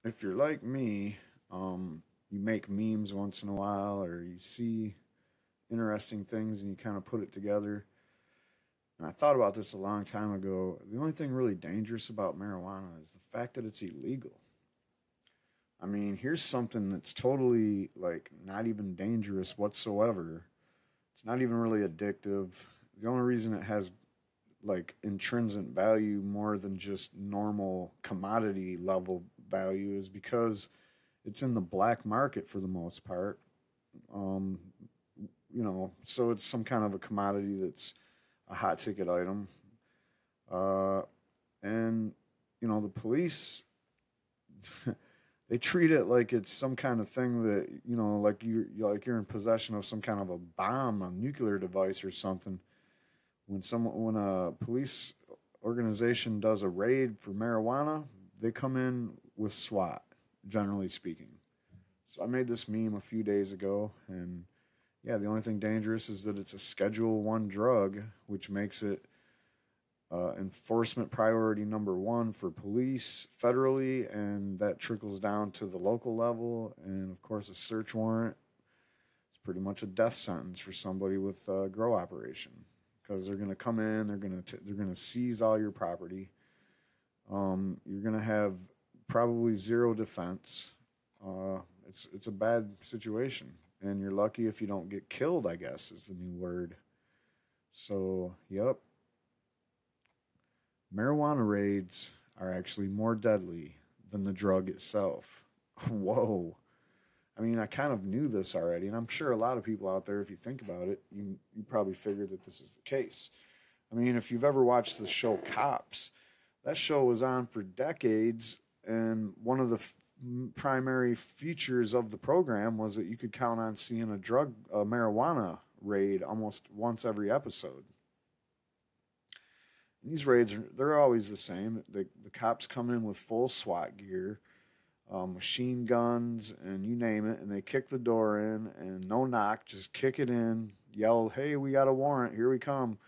if you're like me, you make memes once in a while, or you see interesting things and you kind of put it together. And I thought about this a long time ago. The only thing really dangerous about marijuana is the fact that it's illegal. I mean, here's something that's totally like not even dangerous whatsoever. It's not even really addictive. The only reason it has like intrinsic value more than just normal commodity level value is because it's in the black market for the most part. Um, so it's some kind of a commodity that's a hot ticket item. Uh, and the police they treat it like it's some kind of thing that like you're in possession of some kind of a bomb, a nuclear device or something. When a police organization does a raid for marijuana, they come in with SWAT, generally speaking. So I made this meme a few days ago, and yeah, the only thing dangerous is that it's a Schedule One drug, which makes it enforcement priority number one for police federally, and that trickles down to the local level. And of course, a search warrant is pretty much a death sentence for somebody with a grow operation because they're going to come in, they're going to seize all your property. You're going to have probably zero defense. It's a bad situation, and you're lucky if you don't get killed, I guess is the new word. So, yep, marijuana raids are actually more deadly than the drug itself. Whoa. I mean, I kind of knew this already, and I'm sure a lot of people out there, if you think about it, you probably figured that this is the case. I mean, if you've ever watched the show Cops, that show was on for decades, and one of the primary features of the program was that you could count on seeing a marijuana raid almost once every episode. And these raids they're always the same. The cops come in with full SWAT gear, machine guns, and you name it, and they kick the door in, and no knock, just kick it in, yell, "Hey, we got a warrant, here we come."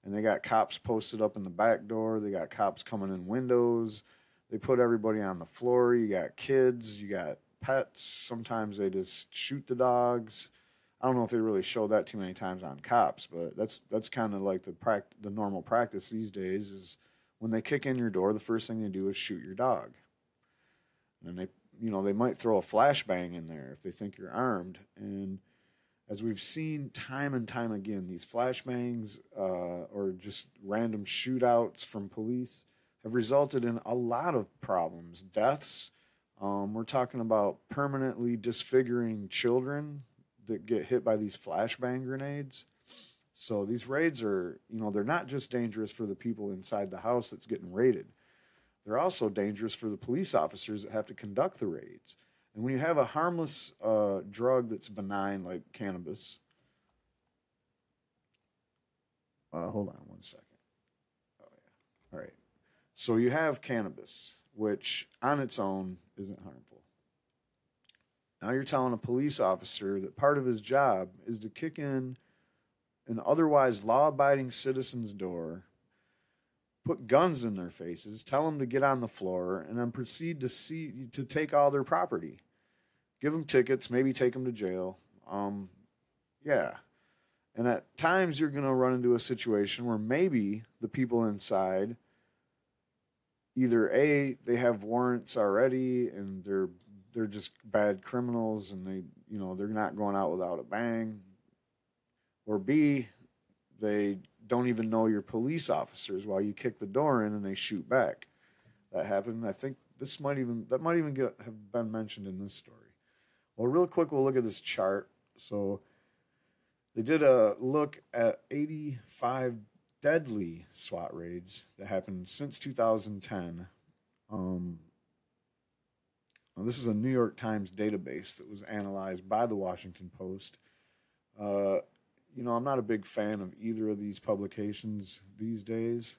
And they got cops posted up in the back door. They got cops coming in windows. They put everybody on the floor. You got kids, you got pets. Sometimes they just shoot the dogs. I don't know if they really show that too many times on Cops, but that's kind of like the normal practice these days is when they kick in your door, the first thing they do is shoot your dog. And they might throw a flashbang in there if they think you're armed. And as we've seen time and time again, these flashbangs or just random shootouts from police have resulted in a lot of problems, deaths. We're talking about permanently disfiguring children that get hit by these flashbang grenades. So these raids are, they're not just dangerous for the people inside the house that's getting raided. They're also dangerous for the police officers that have to conduct the raids. And when you have a harmless drug that's benign like cannabis, hold on one second. Oh yeah, all right. So you have cannabis, which on its own isn't harmful. Now you're telling a police officer that part of his job is to kick in an otherwise law-abiding citizen's door, put guns in their faces, tell them to get on the floor, and then proceed to take all their property, give them tickets, maybe take them to jail. Yeah, and at times you're going to run into a situation where maybe the people inside either they have warrants already and they're just bad criminals and they're not going out without a bang, or B, they don't even know you're police officers while you kick the door in and they shoot back. That happened. I think that might even have been mentioned in this story. Well, real quick, we'll look at this chart. So they did a look at 85 deadly SWAT raids that happened since 2010. This is a New York Times database that was analyzed by the Washington Post. I'm not a big fan of either of these publications these days.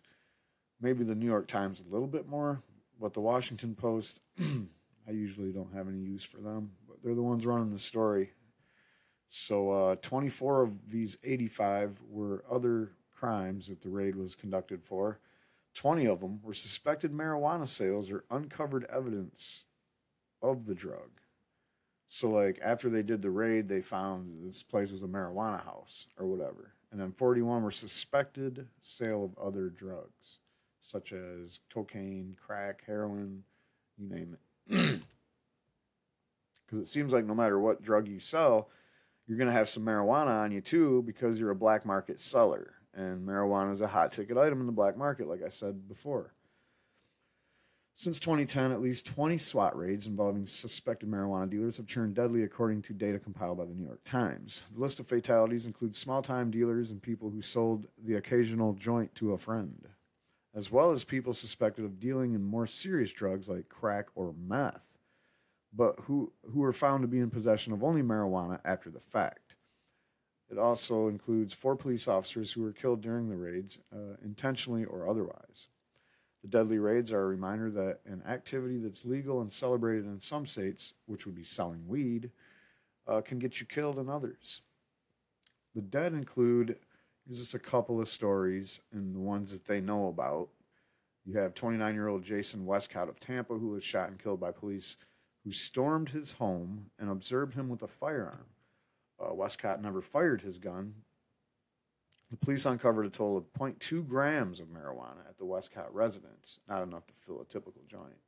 Maybe the New York Times a little bit more, but the Washington Post, I usually don't have any use for them, but they're the ones running the story. So 24 of these 85 were other crimes that the raid was conducted for. 20 of them were suspected marijuana sales or uncovered evidence of the drug. So, like, after they did the raid, they found this place was a marijuana house or whatever. And then 41 were suspected sale of other drugs, such as cocaine, crack, heroin, you name it. Because it seems like no matter what drug you sell, you're going to have some marijuana on you too because you're a black market seller. And marijuana is a hot ticket item in the black market, like I said before. Since 2010, at least 20 SWAT raids involving suspected marijuana dealers have turned deadly, according to data compiled by the New York Times. The list of fatalities includes small-time dealers and people who sold the occasional joint to a friend, as well as people suspected of dealing in more serious drugs like crack or meth, but who were found to be in possession of only marijuana after the fact. It also includes 4 police officers who were killed during the raids, intentionally or otherwise. The deadly raids are a reminder that an activity that's legal and celebrated in some states, which would be selling weed, can get you killed in others. The dead include, here's just a couple of stories and the ones that they know about. You have 29-year-old Jason Westcott of Tampa, who was shot and killed by police who stormed his home and observed him with a firearm. Westcott never fired his gun. The police uncovered a total of 0.2 grams of marijuana at the Westcott residence, not enough to fill a typical joint.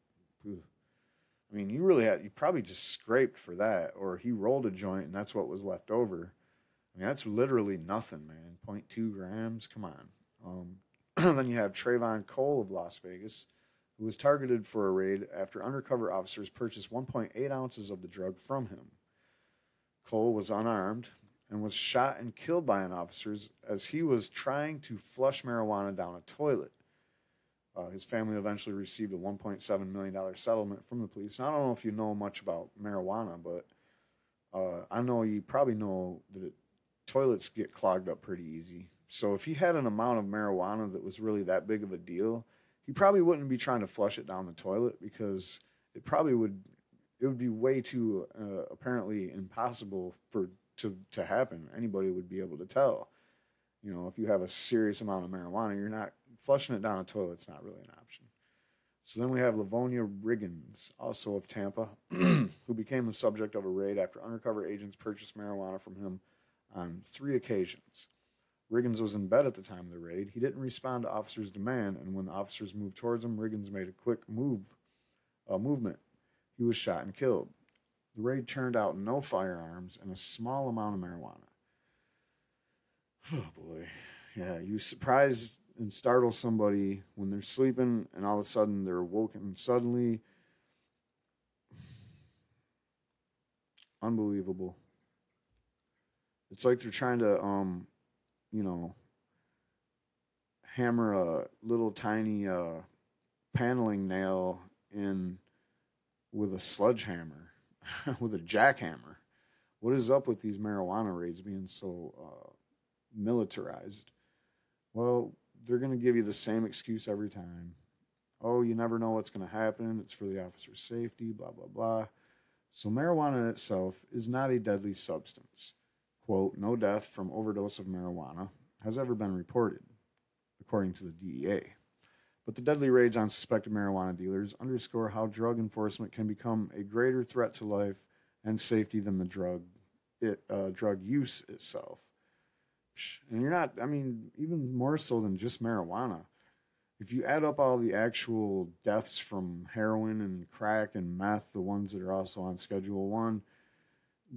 I mean, you probably just scraped for that, or he rolled a joint and that's what was left over. I mean, that's literally nothing, man. 0.2 grams, come on. Then you have Trayvon Cole of Las Vegas, who was targeted for a raid after undercover officers purchased 1.8 ounces of the drug from him. Cole was unarmed and was shot and killed by an officer as he was trying to flush marijuana down a toilet. His family eventually received a $1.7 million settlement from the police. Now, I don't know if you know much about marijuana, but I know you probably know that toilets get clogged up pretty easy. So if he had an amount of marijuana that was really that big of a deal, he probably wouldn't be trying to flush it down the toilet because it would be way too apparently impossible to happen. Anybody would be able to tell. You know, if you have a serious amount of marijuana, you're not flushing it down a toilet. It's not really an option. So then we have Livonia Riggins, also of Tampa, who became the subject of a raid after undercover agents purchased marijuana from him on 3 occasions. Riggins was in bed at the time of the raid. He didn't respond to officers' demand, and when the officers moved towards him, Riggins made a quick movement. He was shot and killed. The raid turned out no firearms and a small amount of marijuana. Oh, boy. Yeah, you surprise and startle somebody when they're sleeping, and all of a sudden they're woken suddenly. Unbelievable. It's like they're trying to, hammer a little tiny paneling nail in with a sledgehammer, with a jackhammer. What is up with these marijuana raids being so militarized? Well, they're going to give you the same excuse every time. Oh, you never know what's going to happen. It's for the officer's safety, blah, blah, blah. So marijuana in itself is not a deadly substance. Quote, no death from overdose of marijuana has ever been reported, according to the DEA. But the deadly raids on suspected marijuana dealers underscore how drug enforcement can become a greater threat to life and safety than the drug use itself. And you're not, I mean, even more so than just marijuana. If you add up all the actual deaths from heroin and crack and meth, the ones that are also on Schedule 1,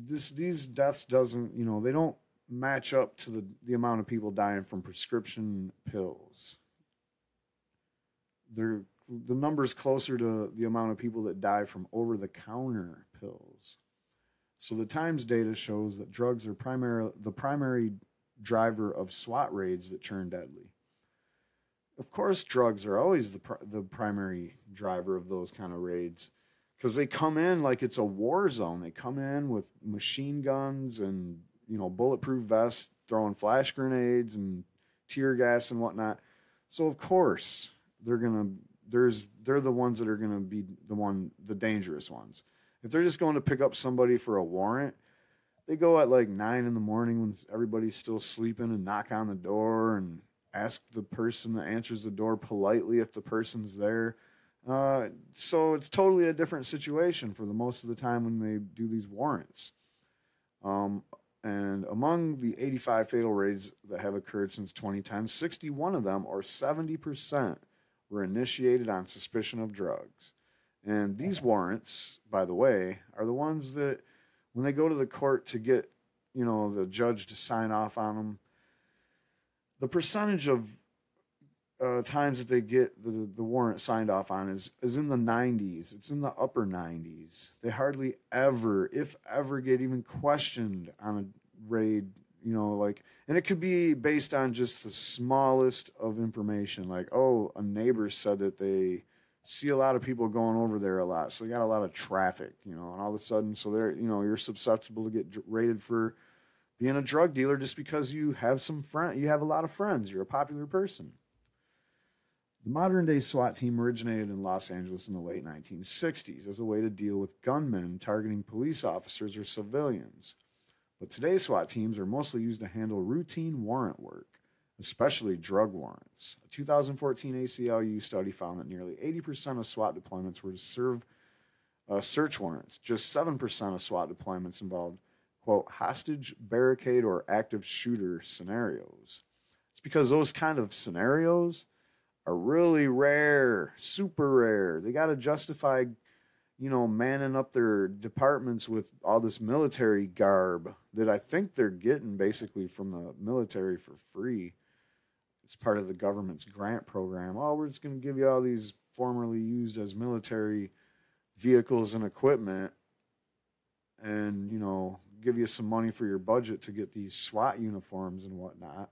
these deaths they don't match up to the amount of people dying from prescription pills. The number's closer to the amount of people that die from over-the-counter pills. So the Times data shows that drugs are the primary driver of SWAT raids that turn deadly. Of course, drugs are always the primary driver of those kind of raids because they come in like it's a war zone. They come in with machine guns and bulletproof vests, throwing flash grenades and tear gas and whatnot. So of course they're the ones that are gonna be the dangerous ones. If they're just going to pick up somebody for a warrant, they go at like 9 in the morning when everybody's still sleeping and knock on the door and ask the person that answers the door politely if the person's there. So it's totally a different situation for the most of the time when they do these warrants. Um, and among the 85 fatal raids that have occurred since 2010, 61 of them, or 70%, were initiated on suspicion of drugs. And these warrants, by the way, are the ones that when they go to the court to get, the judge to sign off on them, the percentage of times that they get the warrant signed off on is in the 90s. It's in the upper 90s. They hardly ever, if ever, get even questioned on a raid, and it could be based on just the smallest of information, like, oh, a neighbor said that they see a lot of people going over there a lot, so they got a lot of traffic, and all of a sudden, so they're, you're susceptible to get raided for being a drug dealer just because you have you have a lot of friends, you're a popular person. The modern-day SWAT team originated in Los Angeles in the late 1960s as a way to deal with gunmen targeting police officers or civilians. But today's SWAT teams are mostly used to handle routine warrant work, especially drug warrants. A 2014 ACLU study found that nearly 80% of SWAT deployments were to serve search warrants. Just 7% of SWAT deployments involved, quote, hostage, barricade, or active shooter scenarios. It's because those kind of scenarios are really rare, super rare. They got to justify, manning up their departments with all this military garb that I think they're getting basically from the military for free. It's part of the government's grant program. Oh, we're just going to give you all these formerly used as military vehicles and equipment and, give you some money for your budget to get these SWAT uniforms and whatnot.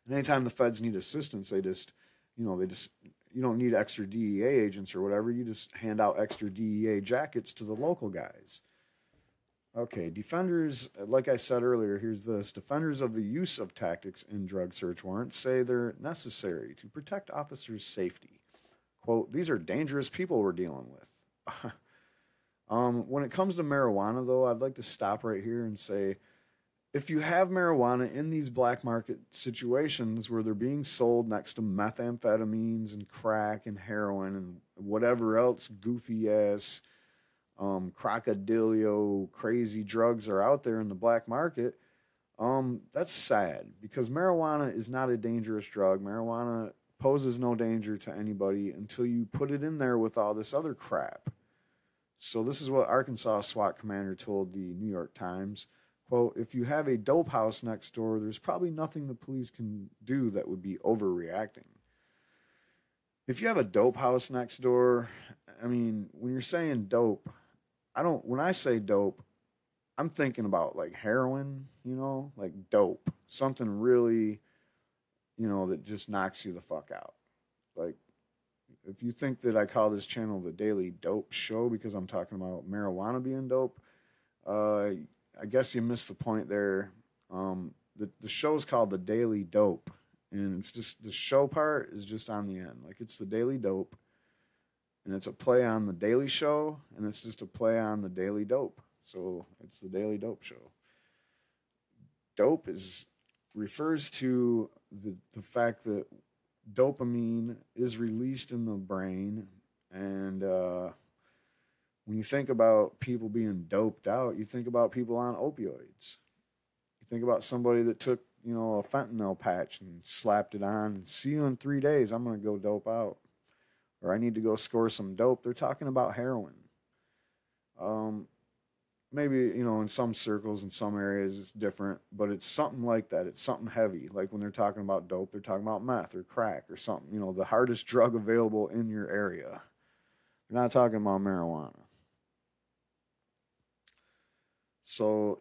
And anytime the feds need assistance, they just, you don't need extra DEA agents or whatever. You just hand out extra DEA jackets to the local guys. Okay, defenders, like I said earlier, here's this. Defenders of the use of tactics in drug search warrants say they're necessary to protect officers' safety. Quote, these are dangerous people we're dealing with. When it comes to marijuana, though, I'd like to stop right here and say, if you have marijuana in these black market situations where they're being sold next to methamphetamines and crack and heroin and whatever else goofy ass crocodilio crazy drugs are out there in the black market, that's sad because marijuana is not a dangerous drug. Marijuana poses no danger to anybody until you put it in there with all this other crap. So this is what Arkansas SWAT commander told the New York Times. Quote, if you have a dope house next door, there's probably nothing the police can do that would be overreacting. If you have a dope house next door, I mean, when you're saying dope, when I say dope, I'm thinking about like heroin, like dope. Something really, that just knocks you the fuck out. Like, if you think that I call this channel the Daily Dope Show because I'm talking about marijuana being dope, I guess you missed the point there. The show's called The Daily Dope, and it's just the show part is just on the end. Like, it's The Daily Dope, and it's a play on The Daily Show, and it's just a play on The Daily Dope. So it's The Daily Dope Show. Dope refers to the fact that dopamine is released in the brain, and when you think about people being doped out, you think about people on opioids. You think about somebody that took, a fentanyl patch and slapped it on and see you in 3 days, I'm going to go dope out. Or I need to go score some dope. They're talking about heroin. Maybe, in some circles, in some areas, it's different, but it's something like that. It's something heavy. Like when they're talking about dope, they're talking about meth or crack or something, the hardest drug available in your area. They're not talking about marijuana. So,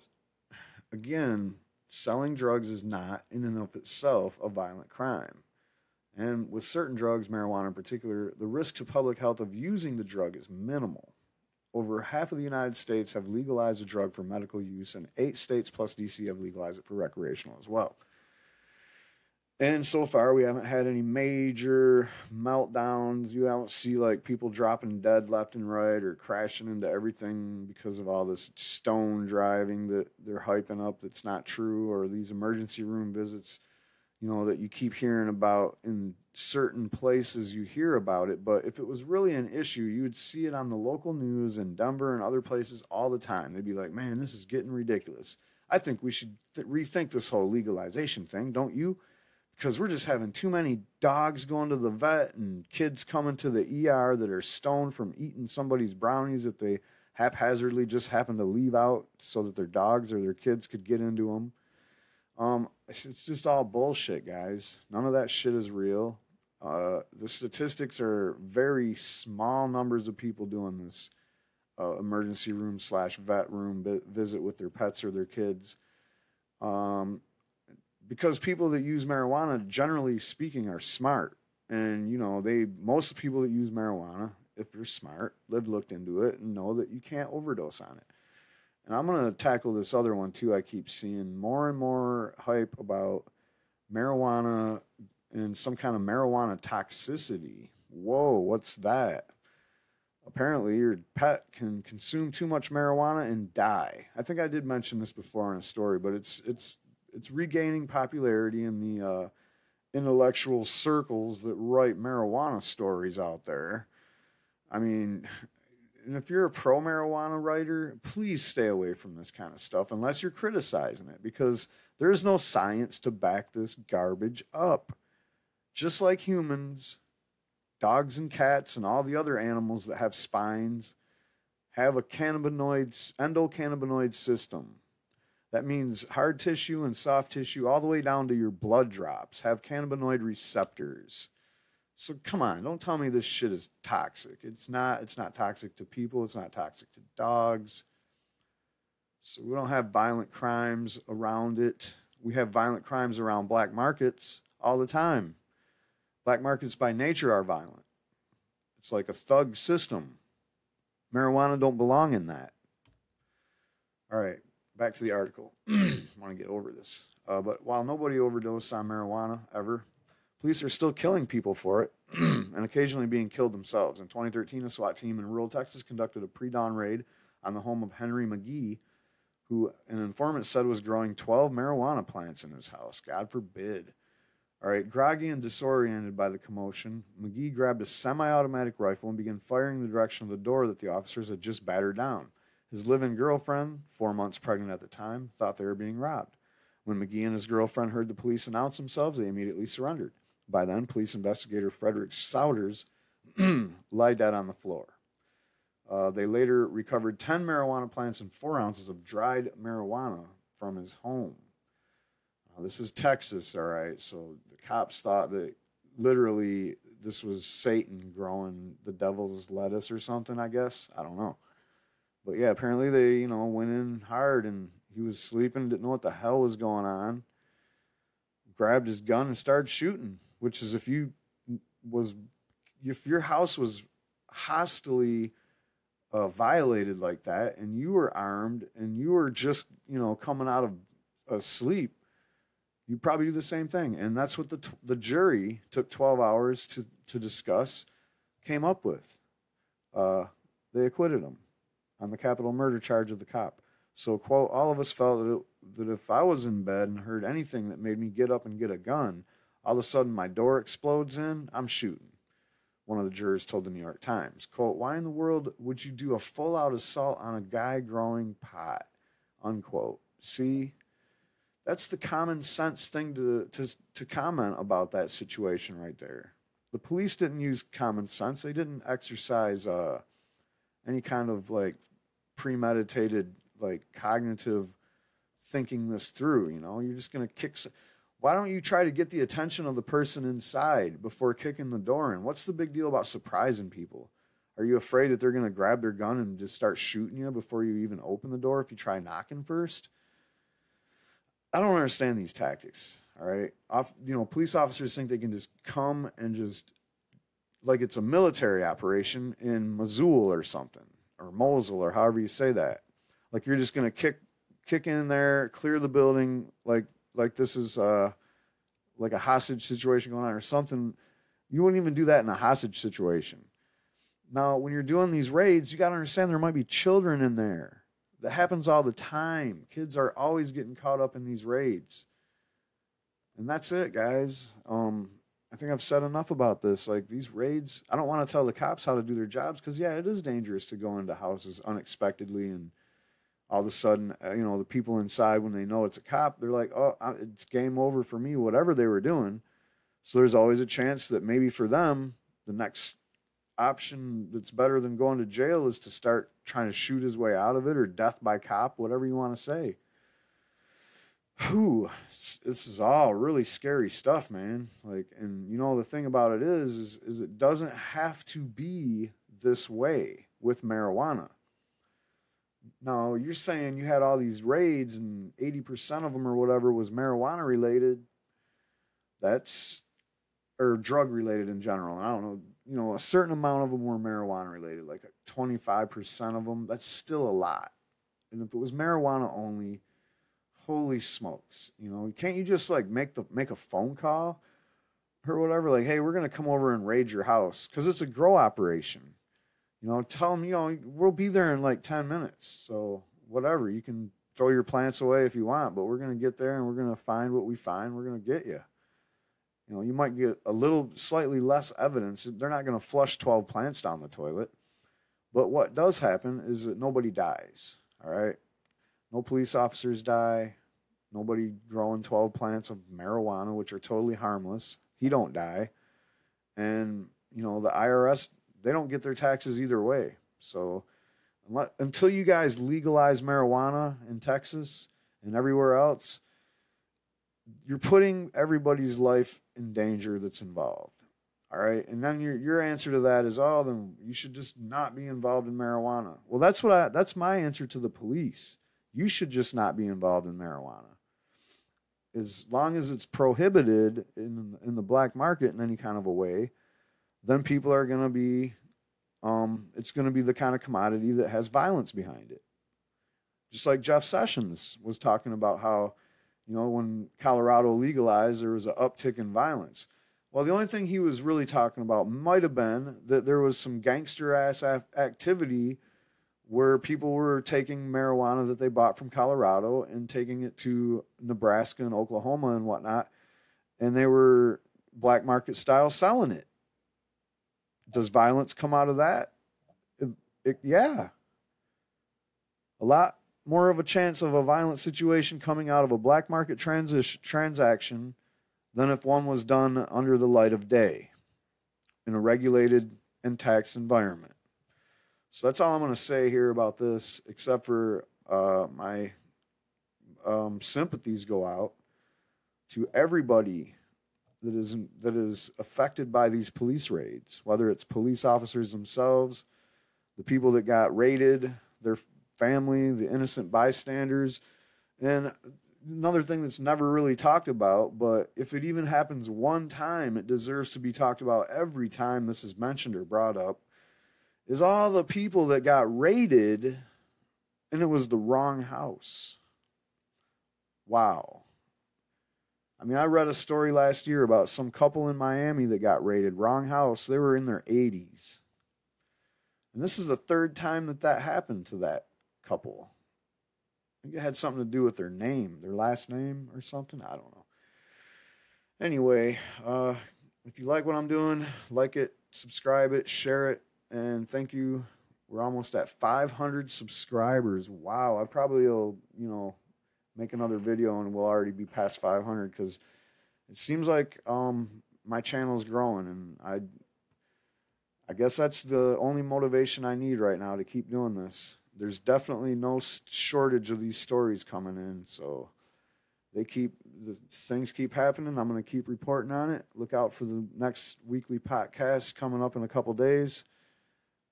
again, selling drugs is not, in and of itself, a violent crime. And with certain drugs, marijuana in particular, the risk to public health of using the drug is minimal. Over half of the United States have legalized the drug for medical use, and 8 states plus DC have legalized it for recreational as well. And so far, we haven't had any major meltdowns. You don't see like people dropping dead left and right or crashing into everything because of all this stone driving that they're hyping up that's not true, or these emergency room visits, that you keep hearing about in certain places you hear about it, but if it was really an issue, you would see it on the local news in Denver and other places all the time. They'd be like, man, this is getting ridiculous. I think we should rethink this whole legalization thing, don't you? Because we're just having too many dogs going to the vet and kids coming to the ER that are stoned from eating somebody's brownies that they haphazardly just happen to leave out so that their dogs or their kids could get into them. It's just all bullshit, guys. None of that shit is real. The statistics are very small numbers of people doing this emergency room / vet room visit with their pets or their kids. Because people that use marijuana, generally speaking, are smart. And, you know, most people that use marijuana, if they're smart, they've looked into it and know that you can't overdose on it. And I'm going to tackle this other one, too. I keep seeing more and more hype about marijuana and some kind of marijuana toxicity. Whoa, what's that? Apparently, your pet can consume too much marijuana and die. I think I did mention this before in a story, but it's regaining popularity in the intellectual circles that write marijuana stories out there. I mean, and if you're a pro-marijuana writer, please stay away from this kind of stuff unless you're criticizing it, because there's no science to back this garbage up. Just like humans, dogs and cats and all the other animals that have spines have a endocannabinoid system. That means hard tissue and soft tissue all the way down to your blood drops have cannabinoid receptors. So come on, don't tell me this shit is toxic. It's not toxic to people. It's not toxic to dogs. So we don't have violent crimes around it. We have violent crimes around black markets all the time. Black markets by nature are violent. It's like a thug system. Marijuana don't belong in that. All right, back to the article. I want to get over this. But while nobody overdosed on marijuana ever, police are still killing people for it and occasionally being killed themselves. In 2013, a SWAT team in rural Texas conducted a pre-dawn raid on the home of Henry McGee, who an informant said was growing 12 marijuana plants in his house. God forbid. All right, groggy and disoriented by the commotion, McGee grabbed a semi-automatic rifle and began firing in the direction of the door that the officers had just battered down. His live-in girlfriend, 4 months pregnant at the time, thought they were being robbed. When McGee and his girlfriend heard the police announce themselves, they immediately surrendered. By then, police investigator Frederick Souders lay dead on the floor. They later recovered 10 marijuana plants and 4 ounces of dried marijuana from his home. This is Texas, all right, so the cops thought that literally this was Satan growing the devil's lettuce or something, I guess. I don't know. But yeah, apparently they, went in hard and he was sleeping, didn't know what the hell was going on, grabbed his gun and started shooting, which is if your house was hostily violated like that and you were armed and you were just, coming out of sleep, you probably do the same thing. And that's what the jury took 12 hours to discuss, came up with. They acquitted him on the capital murder charge of the cop. So, quote, all of us felt that if I was in bed and heard anything that made me get up and get a gun, all of a sudden my door explodes in, I'm shooting. One of the jurors told the New York Times, quote, why in the world would you do a full-out assault on a guy growing pot, unquote. See, that's the common sense thing to comment about that situation right there. The police didn't use common sense. They didn't exercise any kind of premeditated cognitive thinking this through. You're just going to kick. Why don't you try to get the attention of the person inside before kicking the door in? What's the big deal about surprising people? Are you afraid that they're going to grab their gun and just start shooting you before you even open the door if you try knocking first? I don't understand these tactics, all right? Police officers think they can just come and just, like it's a military operation in Mosul or something, or Mosul, or however you say that. Like you're just going to kick in there, clear the building, like this is like a hostage situation going on or something. You wouldn't even do that in a hostage situation. Now, when you're doing these raids, you got to understand there might be children in there. That happens all the time. Kids are always getting caught up in these raids. And that's it, guys. I think I've said enough about this. Like these raids, I don't want to tell the cops how to do their jobs because, yeah, it is dangerous to go into houses unexpectedly and all of a sudden, the people inside, when they know it's a cop, they're like, oh, it's game over for me, whatever they were doing. So there's always a chance that maybe for them, the next option that's better than going to jail is to start trying to shoot his way out of it or death by cop, whatever you want to say. Whew, this is all really scary stuff, man. Like, and the thing about it is it doesn't have to be this way with marijuana. Now, you're saying you had all these raids and 80% of them or whatever was marijuana related. Or drug related in general. I don't know, a certain amount of them were marijuana related, like 25% of them. That's still a lot. And if it was marijuana only, holy smokes, can't you just like make a phone call or whatever? Like, hey, we're going to come over and raid your house because it's a grow operation. Tell them, we'll be there in like 10 minutes. So whatever, you can throw your plants away if you want, but we're going to get there and we're going to find what we find. We're going to get you. You might get a little slightly less evidence. They're not going to flush 12 plants down the toilet. But what does happen is that nobody dies. All right. No police officers die. Nobody growing 12 plants of marijuana, which are totally harmless. He don't die. And, the IRS, they don't get their taxes either way. So until you guys legalize marijuana in Texas and everywhere else, you're putting everybody's life in danger that's involved. All right. And then your answer to that is, oh, then you should just not be involved in marijuana. Well, that's my answer to the police. You should just not be involved in marijuana. As long as it's prohibited in the black market in any kind of a way, then people are going to be, it's going to be the kind of commodity that has violence behind it. Just like Jeff Sessions was talking about how, when Colorado legalized, there was an uptick in violence. Well, the only thing he was really talking about might have been that there was some gangster-ass activity where people were taking marijuana that they bought from Colorado and taking it to Nebraska and Oklahoma and whatnot, and they were black market style selling it. Does violence come out of that? Yeah. A lot more of a chance of a violent situation coming out of a black market transaction than if one was done under the light of day in a regulated and taxed environment. So that's all I'm going to say here about this, except for my sympathies go out to everybody that is affected by these police raids, whether it's police officers themselves, the people that got raided, their family, the innocent bystanders. And another thing that's never really talked about, but if it even happens one time, it deserves to be talked about every time this is mentioned or brought up, is all the people that got raided and it was the wrong house. Wow. I mean, I read a story last year about some couple in Miami that got raided. Wrong house. They were in their 80s. And this is the third time that happened to that couple. I think it had something to do with their name, their last name or something. I don't know. Anyway, if you like what I'm doing, like it, subscribe it, share it, and thank you. We're almost at 500 subscribers. Wow. I probably will, make another video and we'll already be past 500 because it seems like my channel is growing, and I guess that's the only motivation I need right now to keep doing this. There's definitely no shortage of these stories coming in, so things keep happening. I'm going to keep reporting on it. Look out for the next weekly podcast coming up in a couple days.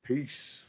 Peace.